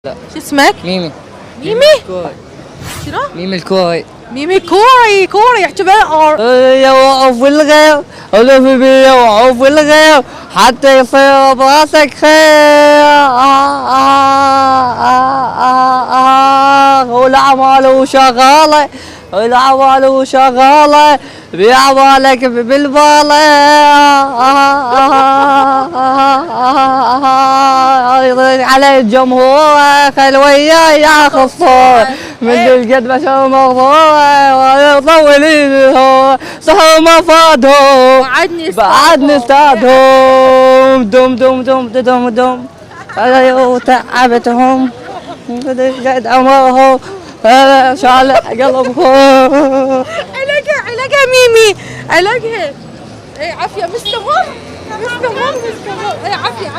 لا. شو اسمك؟ ميمي. ميمي؟ كوري. شنو؟ ميمي الكوري. ميمي كوري يحكي بالار. يوقف الغير ولف بيه وعوف الغير حتى يصير براسك خير. والأعمال شغالة والأعمال شغالة بأعمالك بالبالة. على الجمهور خل وياي ياخذ صور مثل قد ما شو موضوع ويطولين هو صحوا مفادهم بعدني استاذهم دم دم دم دم دم وتعبتهم قد عمرهم شال قلبهم. علاقها ميمي علاقها. اي عافيه مستمر. اي عافيه.